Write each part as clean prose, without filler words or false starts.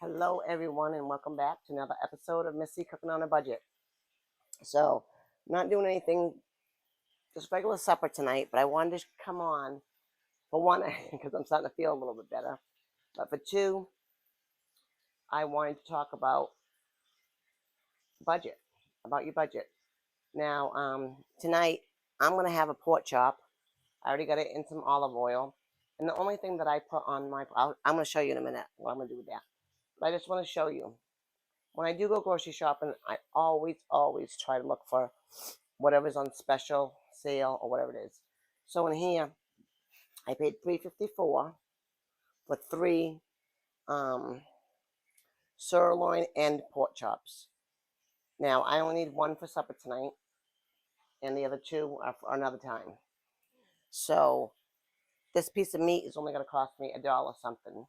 Hello, everyone, and welcome back to another episode of Missy Cooking on a Budget. So, not doing anything, just regular supper tonight, but I wanted to come on for one, because I'm starting to feel a little bit better. But for two, I wanted to talk about budget, about your budget. Now, tonight, I'm going to have a pork chop. I already got it in some olive oil. And the only thing that I put on I'm going to show you in a minute what I'm going to do with that. But I just want to show you. When I do go grocery shopping, I always try to look for whatever's on special, sale, or whatever it is. So in here, I paid $3.54 for three sirloin and pork chops. Now, I only need one for supper tonight, and the other two are for another time. So this piece of meat is only going to cost me $1 something,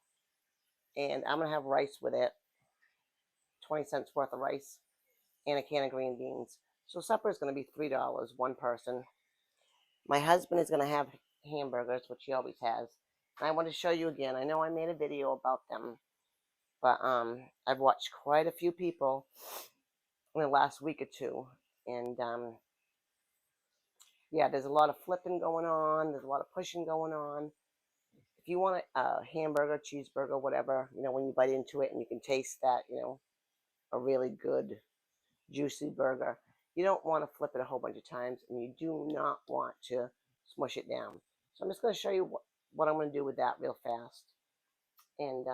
and I'm going to have rice with it, 20 cents worth of rice, and a can of green beans. So supper is going to be $3, one person. My husband is going to have hamburgers, which he always has. And I want to show you again. I know I made a video about them, but I've watched quite a few people in the last week or two. And yeah, there's a lot of flipping going on. There's a lot of pushing going on. If you want a hamburger, cheeseburger, whatever, when you bite into it and you can taste that, a really good, juicy burger, you don't want to flip it a whole bunch of times, and you do not want to smush it down. So I'm just going to show you what I'm going to do with that real fast. And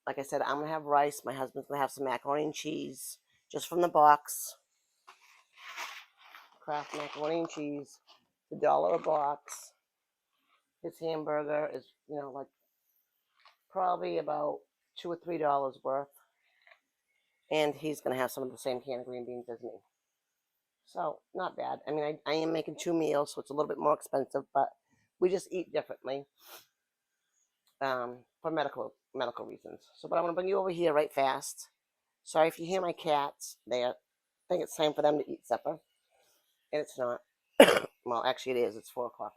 like I said, I'm going to have rice. My husband's going to have some macaroni and cheese, just from the box. Kraft macaroni and cheese, $1 a box. His hamburger is, like probably about $2 or $3 worth. And he's going to have some of the same can of green beans as me. So, not bad. I mean, I am making 2 meals, so it's a little bit more expensive, but we just eat differently for medical reasons. So, but I'm going to bring you over here right fast. Sorry if you hear my cats. I think it's time for them to eat supper. And it's not. Well, actually it is. It's 4 o'clock.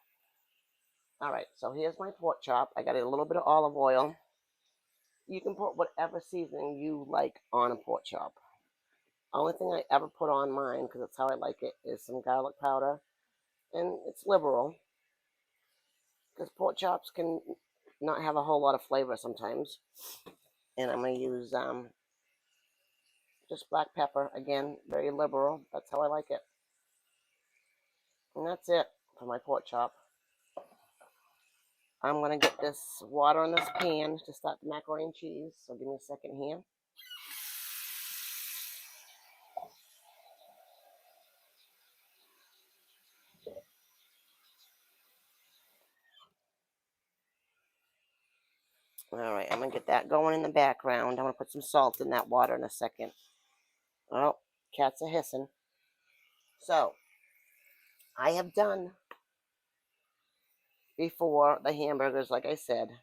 All right, so here's my pork chop. I got a little bit of olive oil. You can put whatever seasoning you like on a pork chop. Only thing I ever put on mine, because that's how I like it, is some garlic powder. And it's liberal, because pork chops can not have a whole lot of flavor sometimes. And I'm going to use just black pepper. Again, very liberal. That's how I like it. And that's it for my pork chop. I'm going to get this water in this pan to start the macaroni and cheese. So give me a second here. All right, I'm going to get that going in the background. I'm going to put some salt in that water in a second. Oh, cats are hissing. So, I have done before the hamburgers, like I said.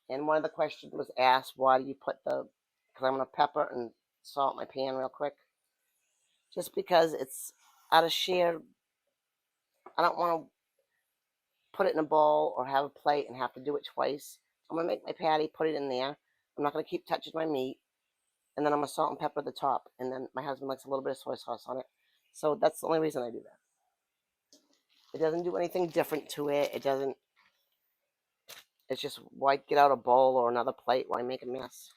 And one of the questions was asked, why do you put because I'm going to pepper and salt my pan real quick. Just because it's out of sheer, I don't want to put it in a bowl or have a plate and have to do it twice. I'm going to make my patty, put it in there. I'm not going to keep touching my meat. And then I'm going to salt and pepper the top. And then my husband likes a little bit of soy sauce on it. So that's the only reason I do that. It doesn't do anything different to it. It's just, why get out a bowl or another plate? Why make a mess?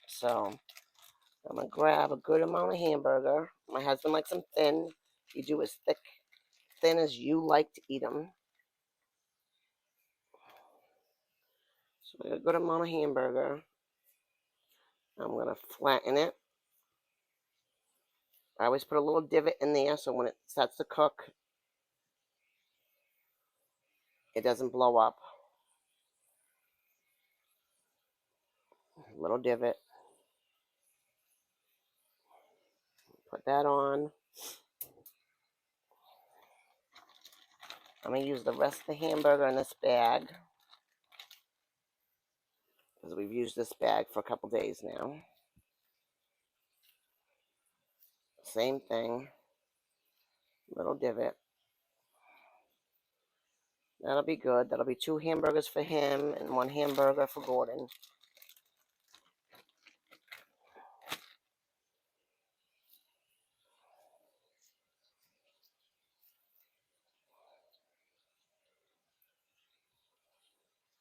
So I'm going to grab a good amount of hamburger. My husband likes them thin. You do as thin as you like to eat them. So a good amount of hamburger. I'm going to flatten it. I always put a little divot in there so when it starts to cook, it doesn't blow up. A little divot. Put that on. I'm going to use the rest of the hamburger in this bag, because we've used this bag for a couple days now. Same thing. Little divot. That'll be good. That'll be 2 hamburgers for him and 1 hamburger for Gordon.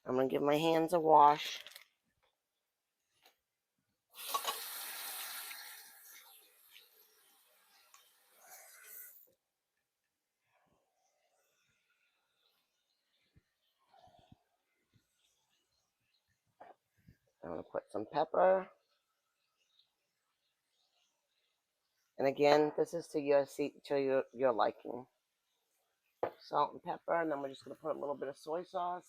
I'm going to give my hands a wash. I'm going to put some pepper. And again, this is to your liking. Salt and pepper, and then we're just going to put a little bit of soy sauce.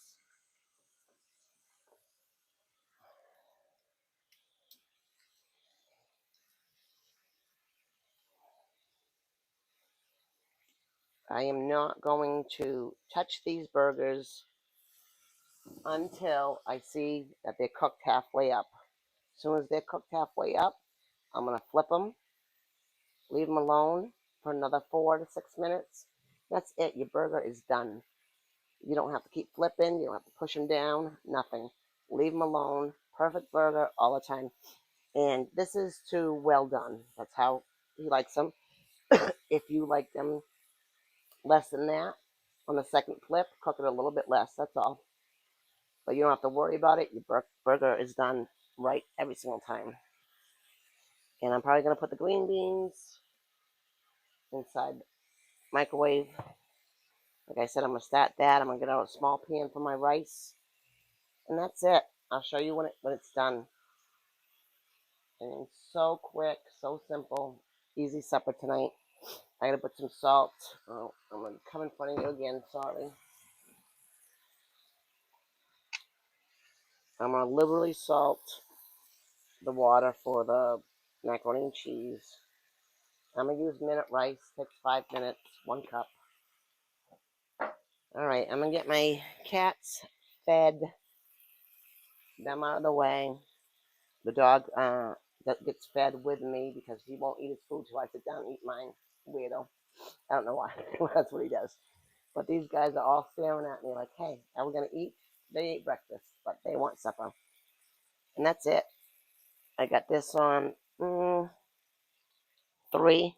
I am not going to touch these burgers until I see that they're cooked halfway up. As soon as they're cooked halfway up, I'm going to flip them, leave them alone for another 4 to 6 minutes. That's it. Your burger is done. You don't have to keep flipping. You don't have to push them down. Nothing. Leave them alone. Perfect burger all the time. And this is to well done. That's how he likes them. If you like them less than that, on the second flip, cook it a little bit less. That's all. But you don't have to worry about it. Your burger is done right every single time. And I'm probably going to put the green beans inside the microwave. Like I said, I'm going to start that. I'm going to get out a small pan for my rice. And that's it. I'll show you when it's done. And it's so quick, so simple. Easy supper tonight. I gotta put some salt. Oh, I'm gonna come in front of you again, sorry. I'm gonna liberally salt the water for the macaroni and cheese. I'm gonna use minute rice, takes 5 minutes, 1 cup. Alright, I'm gonna get my cats fed, them out of the way. The dog that gets fed with me because he won't eat his food till I sit down and eat mine. Weirdo. I don't know why. That's what he does. But these guys are all staring at me like, hey, are we going to eat? They ate breakfast, but they want supper. And that's it. I got this on 3.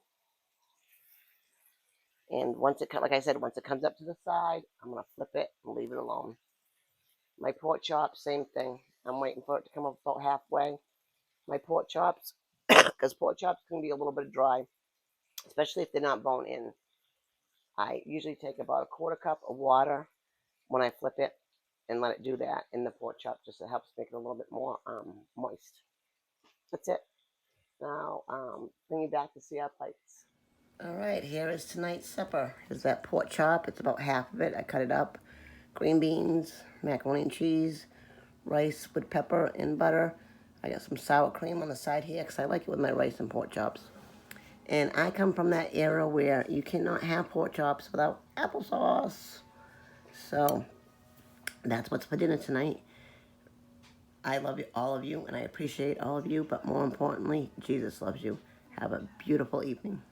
And like I said, once it comes up to the side, I'm going to flip it and leave it alone. My pork chops, same thing. I'm waiting for it to come up about halfway. My pork chops, because pork chops can be a little bit dry, especially if they're not bone in. I usually take about a 1/4 cup of water when I flip it and let it do that in the pork chop, just it helps make it a little bit more moist. That's it. Now, bring you back to see our plates. All right, here is tonight's supper. Here's that pork chop. It's about half of it. I cut it up. Green beans, macaroni and cheese, rice with pepper and butter. I got some sour cream on the side here because I like it with my rice and pork chops. And I come from that era where you cannot have pork chops without applesauce. So that's what's for dinner tonight. I love you, all of you, and I appreciate all of you, but more importantly, Jesus loves you. Have a beautiful evening.